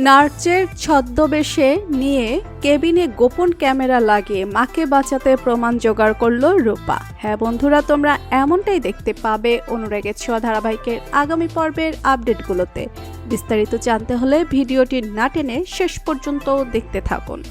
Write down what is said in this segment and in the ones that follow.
নার্সের ছদ্মবেশে নিয়ে কেবিনে গোপন ক্যামেরা লাগিয়ে মাকে বাঁচাতে প্রমাণ জোগাড় করলো রূপা। হ্যাঁ বন্ধুরা, তোমরা এমনটাই দেখতে পাবে অনুরাগের ছোঁয়া ধারাবাহিকের আগামী পর্বের আপডেটগুলোতে। বিস্তারিত জানতে হলে ভিডিওটি না টেনে শেষ পর্যন্ত দেখতে থাকুন।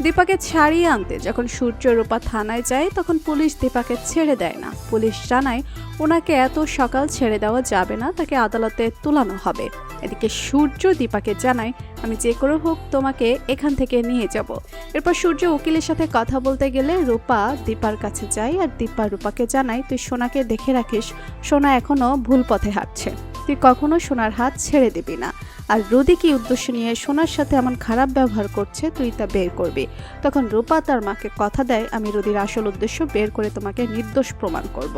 দীপাকে ছাড়িয়ে আনতে যখন সূর্য রূপা থানায় যায় তখন পুলিশ দীপাকে ছেড়ে দেয় না। পুলিশ জানায় ওনাকে এত সকাল ছেড়ে দেওয়া যাবে না, তাকে আদালতে তোলানো হবে। এদিকে সূর্য দীপাকে জানায় আমি যে করে হোক তোমাকে এখান থেকে নিয়ে যাব। এরপর সূর্য উকিলের সাথে কথা বলতে গেলে রূপা দীপার কাছে যায় আর দীপা রূপাকে জানায় তুই সোনাকে দেখে রাখিস, সোনা এখনো ভুল পথে হাঁটছে, তুই কখনো সোনার হাত ছেড়ে দিবি না। আর রুদি কি উদ্দেশ্য নিয়ে সোনার সাথে এমন খারাপ ব্যবহার করছে তুই তা বের করবি। তখন রূপা তার মাকে কথা দেয় আমি রুদির আসল উদ্দেশ্য বের করে তোমাকে নির্দোষ প্রমাণ করব।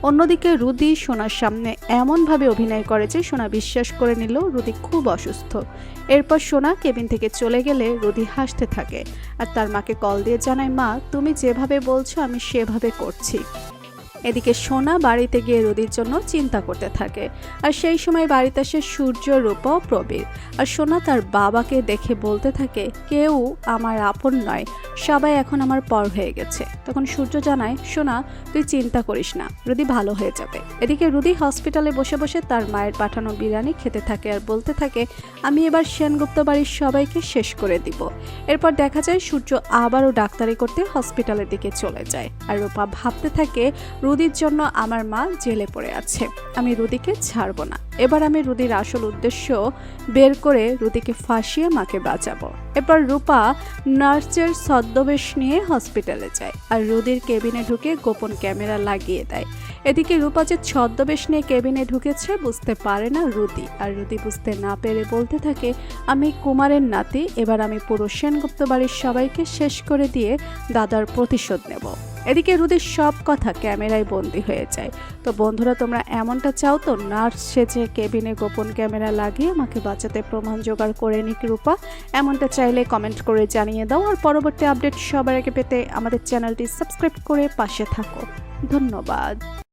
অন্যদিকে রুদি সোনার সামনে এমনভাবে অভিনয় করে যে সোনা বিশ্বাস করে নিল রুদি খুব অসুস্থ। এরপর সোনা কেবিন থেকে চলে গেলে রুদি হাসতে থাকে আর তার মাকে কল দিয়ে জানায় মা তুমি যেভাবে বলছো আমি সেভাবে করছি। এদিকে সোনা বাড়িতে গিয়ে রুদির জন্য চিন্তা করতে থাকে আর সেই সময় বাড়িতে আসে সূর্য, রূপা ও প্রবীর। আর সোনা তার বাবাকে দেখে বলতে থাকে কেউ আমার আপন নয়, সবাই এখন আমার পর হয়ে গেছে। তখন সূর্য জানায় সোনা তুই চিন্তা করিস না, রুদি ভালো হয়ে যাবে। এদিকে রুদি হসপিটালে বসে বসে তার মায়ের পাঠানো বিরিয়ানি খেতে থাকে আর বলতে থাকে আমি এবার সেনগুপ্ত বাড়ির সবাইকে শেষ করে দিব। এরপর দেখা যায় সূর্য আবারও ডাক্তারি করতে হসপিটালের দিকে চলে যায় আর রূপা ভাবতে থাকে রুদির জন্য আমার মা জেলে পড়ে আছে, আমি রুদিকে ছাড়বো না। এবার আমি রুদির আসল উদ্দেশ্য বের করে রুদিকে ফাঁসিয়ে মাকে বাঁচাবো। এরপর রূপা নার্সের ছদ্মবেশ নিয়ে হসপিটালে যায় আর রুদির কেবিনে ঢুকে গোপন ক্যামেরা লাগিয়ে দেয়। এদিকে রূপা যে ছদ্মবেশ নিয়ে কেবিনে ঢুকেছে বুঝতে পারে না রুদি, আর রুদি বুঝতে না পেরে বলতে থাকে আমি কুমারের নাতি, এবার আমি পুরো সেনগুপ্ত বাড়ির সবাইকে শেষ করে দিয়ে দাদার প্রতিশোধ নেব। এদিকে রুদির সব কথা ক্যামেরায় বন্দী হয়ে যায়। তো বন্ধুরা, তোমরা এমনটা চাও তো নার্স সেজে কেবিনে গোপন ক্যামেরা লাগিয়ে আমাকে বাঁচাতে প্রমাণ জোগাড় করে নিক রূপা? এমনটা চাইলে কমেন্ট করে জানিয়ে দাও। আর পরবর্তী আপডেট সবার আগে পেতে আমাদের চ্যানেলটি সাবস্ক্রাইব করে পাশে থাকো। ধন্যবাদ।